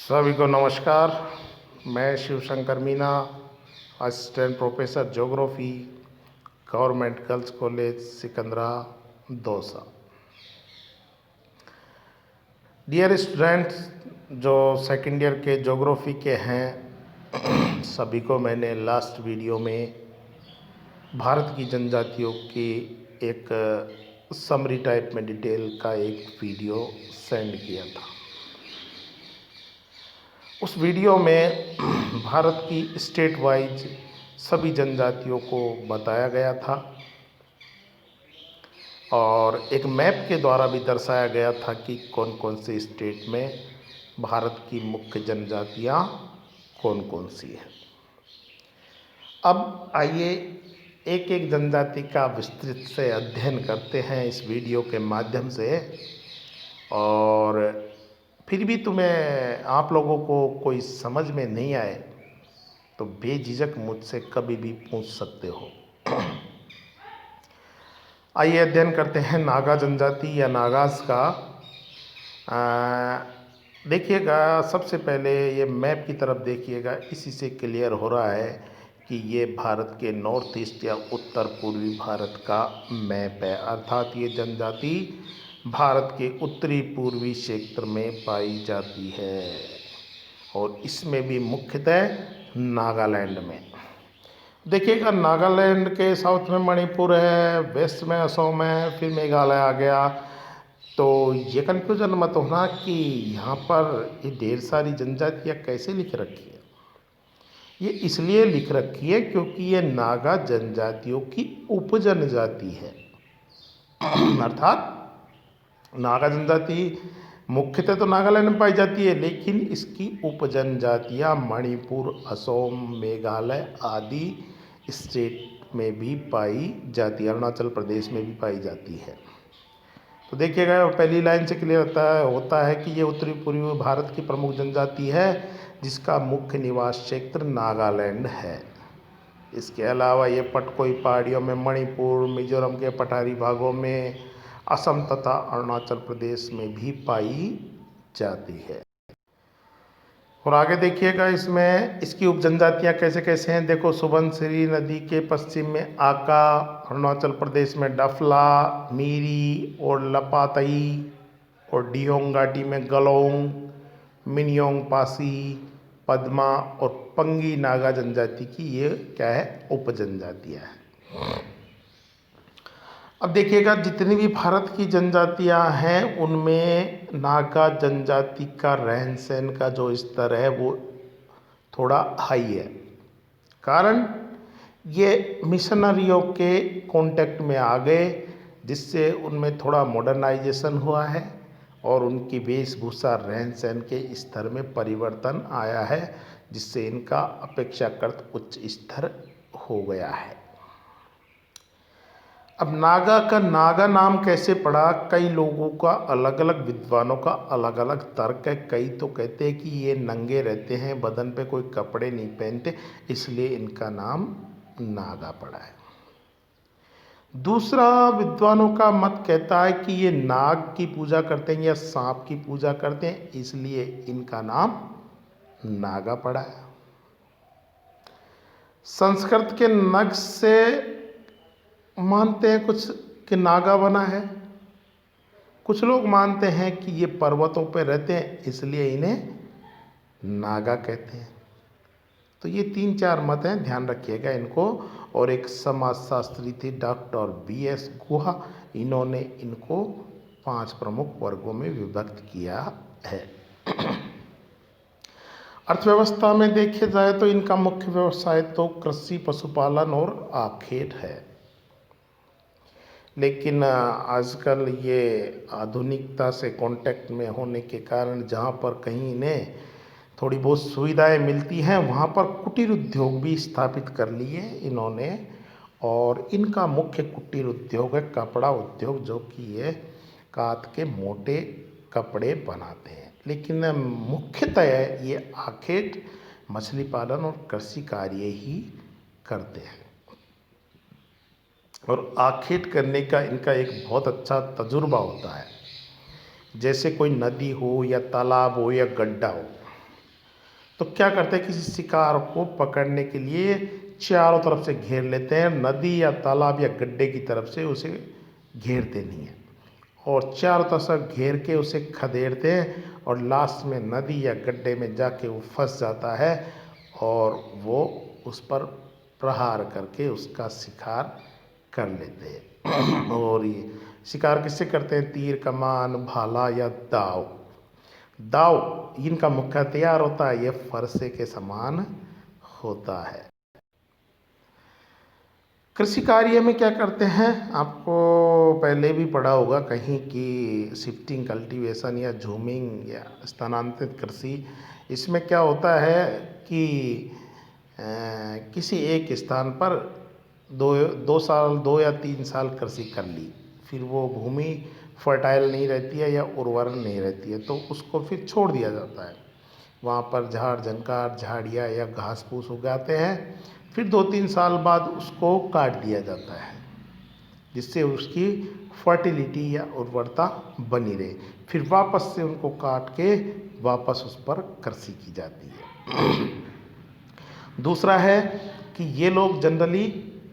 सभी को नमस्कार। मैं Shiv Shankar Meena, assistant professor geography, government girls college Sikandra Dausa. Dear students, जो सेकेंड ईयर के ज्योग्राफी के हैं सभी को मैंने लास्ट वीडियो में भारत की जनजातियों की एक समरी टाइप में डिटेल का एक वीडियो सेंड किया था। उस वीडियो में भारत की स्टेट वाइज सभी जनजातियों को बताया गया था और एक मैप के द्वारा भी दर्शाया गया था कि कौन कौन से स्टेट में भारत की मुख्य जनजातियाँ कौन कौन सी हैं। अब आइए एक एक जनजाति का विस्तृत से अध्ययन करते हैं इस वीडियो के माध्यम से। और फिर भी तुम्हें आप लोगों को कोई समझ में नहीं आए तो बेझिझक मुझसे कभी भी पूछ सकते हो। आइए अध्ययन करते हैं नागा जनजाति या नागास का। देखिएगा, सबसे पहले ये मैप की तरफ देखिएगा। इसी से क्लियर हो रहा है कि ये भारत के नॉर्थ ईस्ट या उत्तर पूर्वी भारत का मैप है, अर्थात ये जनजाति भारत के उत्तरी पूर्वी क्षेत्र में पाई जाती है और इसमें भी मुख्यतः नागालैंड में। देखिएगा, नागालैंड के साउथ में मणिपुर है, वेस्ट में असम है, फिर मेघालय आ गया। तो ये कन्फ्यूजन मत होना कि यहाँ पर ये ढेर सारी जनजातियाँ कैसे लिख रखी है। ये इसलिए लिख रखी है क्योंकि ये नागा जनजातियों की उपजनजाति है। अर्थात नागा जनजाति मुख्यतः तो नागालैंड में पाई जाती है, लेकिन इसकी उपजनजातियाँ मणिपुर, असम, मेघालय आदि स्टेट में भी पाई जाती है, अरुणाचल प्रदेश में भी पाई जाती है। तो देखिएगा, पहली लाइन से क्लियर होता है कि ये उत्तरी पूर्वी भारत की प्रमुख जनजाति है जिसका मुख्य निवास क्षेत्र नागालैंड है। इसके अलावा ये पटकोई पहाड़ियों में मणिपुर, मिजोरम के पठारी भागों में, असम तथा अरुणाचल प्रदेश में भी पाई जाती है। और आगे देखिएगा, इसमें इसकी उपजनजातियाँ कैसे कैसे हैं। देखो, सुबनसिरी नदी के पश्चिम में आका, अरुणाचल प्रदेश में डफला, मीरी और लपातई, और डियोंग घाटी में गलोंग, मिनियोंग पासी, पद्मा और पंगी नागा जनजाति की ये क्या है, उपजनजातियाँ हैं। अब देखिएगा, जितनी भी भारत की जनजातियां हैं उनमें नागा जनजाति का रहन सहन का जो स्तर है वो थोड़ा हाई है। कारण ये मिशनरियों के कांटेक्ट में आ गए, जिससे उनमें थोड़ा मॉडर्नाइजेशन हुआ है और उनकी वेशभूषा, रहन सहन के स्तर में परिवर्तन आया है, जिससे इनका अपेक्षाकृत उच्च स्तर हो गया है। अब नागा का नागा नाम कैसे पड़ा, कई लोगों का अलग अलग, विद्वानों का अलग अलग तर्क है। कई तो कहते हैं कि ये नंगे रहते हैं, बदन पे कोई कपड़े नहीं पहनते, इसलिए इनका नाम नागा पड़ा है। दूसरा विद्वानों का मत कहता है कि ये नाग की पूजा करते हैं या सांप की पूजा करते हैं, इसलिए इनका नाम नागा पड़ा है। संस्कृत के नग से मानते हैं कुछ कि नागा बना है, कुछ लोग मानते हैं कि ये पर्वतों पर रहते हैं इसलिए इन्हें नागा कहते हैं। तो ये 3-4 मत हैं, ध्यान रखिएगा इनको। और एक समाजशास्त्री थे डॉक्टर BS गुहा, इन्होंने इनको 5 प्रमुख वर्गों में विभक्त किया है। अर्थव्यवस्था में देखे जाए तो इनका मुख्य व्यवसाय तो कृषि, पशुपालन और आखेट है। लेकिन आजकल ये आधुनिकता से कांटेक्ट में होने के कारण जहाँ पर कहीं इन्हें थोड़ी बहुत सुविधाएं मिलती हैं वहाँ पर कुटीर उद्योग भी स्थापित कर लिए इन्होंने। और इनका मुख्य कुटीर उद्योग है कपड़ा उद्योग, जो कि ये कात के मोटे कपड़े बनाते हैं। लेकिन मुख्यतः ये आखेट, मछली पालन और कृषि कार्य ही करते हैं। और आखेट करने का इनका एक बहुत अच्छा तजुर्बा होता है। जैसे कोई नदी हो या तालाब हो या गड्ढा हो, तो क्या करते हैं, किसी शिकार को पकड़ने के लिए चारों तरफ से घेर लेते हैं, नदी या तालाब या गड्ढे की तरफ से उसे घेरते नहीं हैं और चारों तरफ से घेर के उसे खदेड़ते हैं और लास्ट में नदी या गड्ढे में जाके वो फंस जाता है और वो उस पर प्रहार करके उसका शिकार कर लेते हैं। और ये शिकार किससे करते हैं, तीर कमान भाला या दाव। दाव इनका मुख्य हथियार होता है, ये फरसे के समान होता है। कृषि कार्य में क्या करते हैं, आपको पहले भी पढ़ा होगा कहीं कि शिफ्टिंग कल्टीवेशन या झूमिंग या स्थानांतरित कृषि। इसमें क्या होता है कि किसी एक स्थान पर दो दो साल 2 या 3 साल कृषि कर ली, फिर वो भूमि फर्टाइल नहीं रहती है या उर्वर नहीं रहती है, तो उसको फिर छोड़ दिया जाता है। वहाँ पर झाड़ झंकार झाड़ियाँ या घास फूस उगाते हैं, फिर 2-3 साल बाद उसको काट दिया जाता है जिससे उसकी फर्टिलिटी या उर्वरता बनी रहे। फिर वापस से उनको काट के वापस उस पर कृषि की जाती है। दूसरा है कि ये लोग जनरली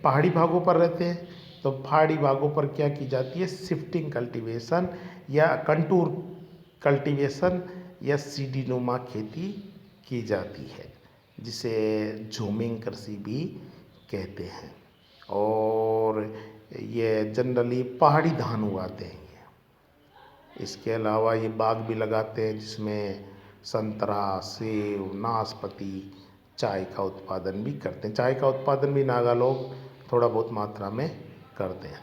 पहाड़ी भागों पर रहते हैं, तो पहाड़ी भागों पर क्या की जाती है, शिफ्टिंग कल्टीवेशन या कंटूर कल्टीवेशन या सीढ़ी नुमा खेती की जाती है, जिसे झूमिंग कृषि भी कहते हैं। और ये जनरली पहाड़ी धान उगाते हैं। इसके अलावा ये बाग भी लगाते हैं जिसमें संतरा सेब नाशपाती चाय का उत्पादन भी करते हैं। चाय का उत्पादन भी नागा लोग थोड़ा बहुत मात्रा में करते हैं।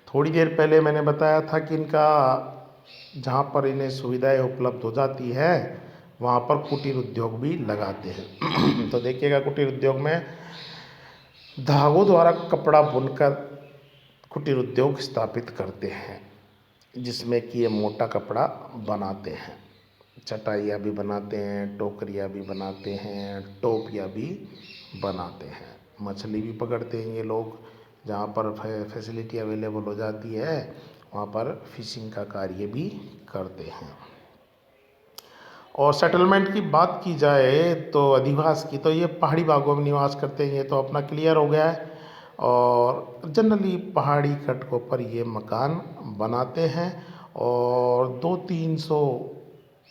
थोड़ी देर पहले मैंने बताया था कि इनका जहाँ पर इन्हें सुविधाएं उपलब्ध हो जाती है वहाँ पर कुटीर उद्योग भी लगाते हैं। तो देखिएगा, कुटीर उद्योग में धागों द्वारा कपड़ा बुनकर कुटीर उद्योग स्थापित करते हैं, जिसमें कि ये मोटा कपड़ा बनाते हैं। चटाइयाँ भी बनाते हैं, टोकरियाँ भी बनाते हैं, टोपियाँ भी बनाते हैं। मछली भी पकड़ते हैं ये लोग, जहाँ पर फैसिलिटी अवेलेबल हो जाती है वहाँ पर फिशिंग का कार्य भी करते हैं। और सेटलमेंट की बात की जाए तो अधिवास की, तो ये पहाड़ी भागों में निवास करते हैं, ये तो अपना क्लियर हो गया है। और जनरली पहाड़ी कटकों पर ये मकान बनाते हैं और 200-300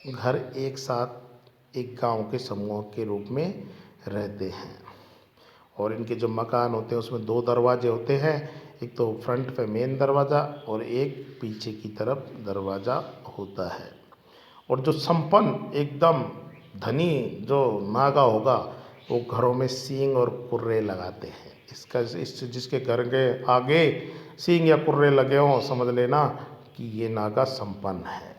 घर एक साथ एक गांव के समूह के रूप में रहते हैं। और इनके जो मकान होते हैं उसमें 2 दरवाजे होते हैं, एक तो फ्रंट पे मेन दरवाज़ा और एक पीछे की तरफ दरवाज़ा होता है। और जो संपन्न एकदम धनी जो नागा होगा वो घरों में सींग और कुर्रे लगाते हैं। इसका इस जिसके घर के आगे सींग या कुर्रे लगे हों समझ लेना कि ये नागा संपन्न है।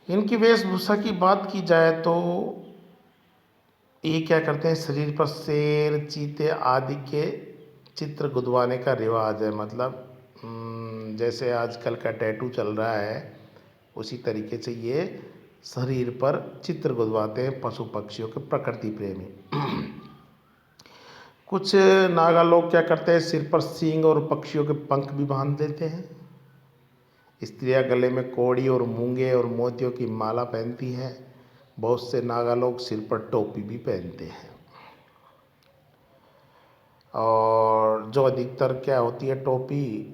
इनकी वेशभूषा की बात की जाए तो ये क्या करते हैं, शरीर पर शेर चीते आदि के चित्र गुदवाने का रिवाज है। मतलब जैसे आजकल का टैटू चल रहा है उसी तरीके से ये शरीर पर चित्र गुदवाते हैं पशु पक्षियों के, प्रकृति प्रेमी। कुछ नागा लोग क्या करते हैं, सिर पर सींग और पक्षियों के पंख भी बांध देते हैं। स्त्रियां गले में कौड़ी और मूंगे और मोतियों की माला पहनती हैं। बहुत से नागा लोग सिर पर टोपी भी पहनते हैं। और जो अधिकतर क्या होती है टोपी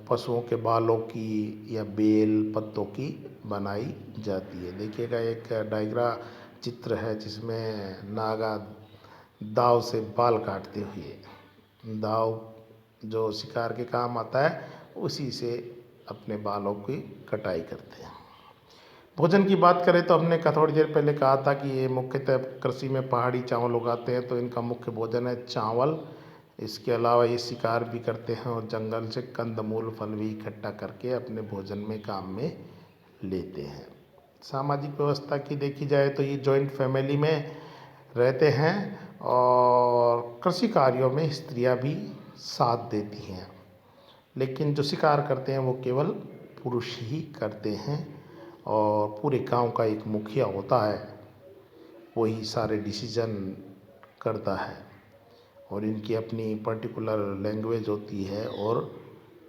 पशुओं के बालों की या बेल पत्तों की बनाई जाती है। देखिएगा एक डायग्रा चित्र है जिसमें नागा दाव से बाल काटते हुए, दाव जो शिकार के काम आता है उसी से अपने बालों की कटाई करते हैं। भोजन की बात करें तो हमने थोड़ी देर पहले कहा था कि ये मुख्यतः कृषि में पहाड़ी चावल उगाते हैं, तो इनका मुख्य भोजन है चावल। इसके अलावा ये शिकार भी करते हैं और जंगल से कंदमूल फल भी इकट्ठा करके अपने भोजन में काम में लेते हैं। सामाजिक व्यवस्था की देखी जाए तो ये जॉइंट फैमिली में रहते हैं और कृषि कार्यों में स्त्रियां भी साथ देती हैं, लेकिन जो शिकार करते हैं वो केवल पुरुष ही करते हैं। और पूरे गांव का एक मुखिया होता है, वही सारे डिसीजन करता है और इनकी अपनी पर्टिकुलर लैंग्वेज होती है और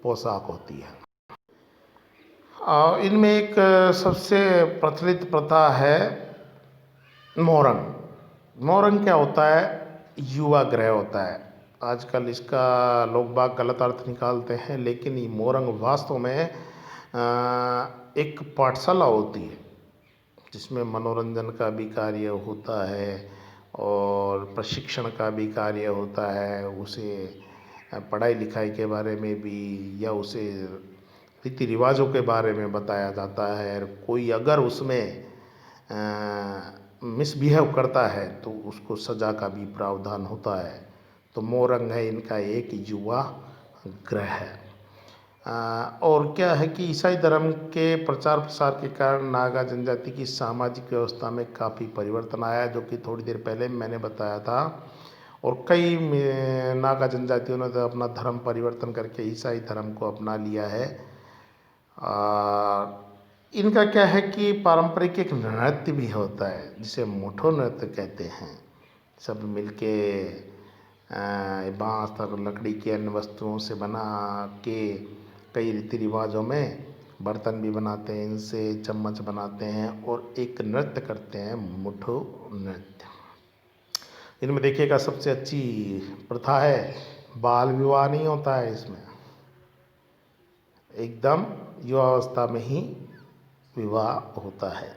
पोशाक होती है। इनमें एक सबसे प्रचलित प्रथा है मोरंग। मोरंग क्या होता है? युवा ग्रह होता है। आजकल इसका लोग बाग गलत अर्थ निकालते हैं, लेकिन ये मोरंग वास्तव में एक पाठशाला होती है जिसमें मनोरंजन का भी कार्य होता है और प्रशिक्षण का भी कार्य होता है। उसे पढ़ाई लिखाई के बारे में भी या उसे रीति रिवाजों के बारे में बताया जाता है। कोई अगर उसमें मिसबिहेव करता है तो उसको सज़ा का भी प्रावधान होता है। तो मोरंग है इनका एक युवा ग्रह है। और क्या है कि ईसाई धर्म के प्रचार प्रसार के कारण नागा जनजाति की सामाजिक व्यवस्था में काफ़ी परिवर्तन आया, जो कि थोड़ी देर पहले मैंने बताया था। और कई नागा जनजातियों ने तो अपना धर्म परिवर्तन करके ईसाई धर्म को अपना लिया है। इनका क्या है कि पारंपरिक एक नृत्य भी होता है जिसे मुठो नृत्य कहते हैं। सब मिलके बाँस तक लकड़ी की अन्य वस्तुओं से बना के कई रीति रिवाजों में बर्तन भी बनाते हैं, इनसे चम्मच बनाते हैं और एक नृत्य करते हैं, मुठो नृत्य। इनमें देखिएगा सबसे अच्छी प्रथा है, बाल विवाह नहीं होता है इसमें, एकदम युवावस्था में ही विवाह होता है।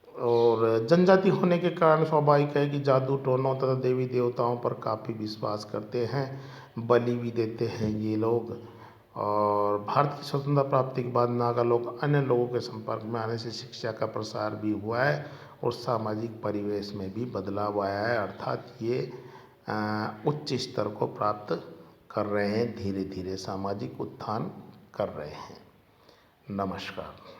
और जनजाति होने के कारण स्वाभाविक है कि जादू टोनों तथा देवी देवताओं पर काफ़ी विश्वास करते हैं, बलि भी देते हैं ये लोग। और भारत की स्वतंत्रता प्राप्ति के बाद नागा लोग अन्य लोगों के संपर्क में आने से शिक्षा का प्रसार भी हुआ है और सामाजिक परिवेश में भी बदलाव आया है। अर्थात ये उच्च स्तर को प्राप्त कर रहे हैं, धीरे धीरे सामाजिक उत्थान कर रहे हैं। नमस्कार।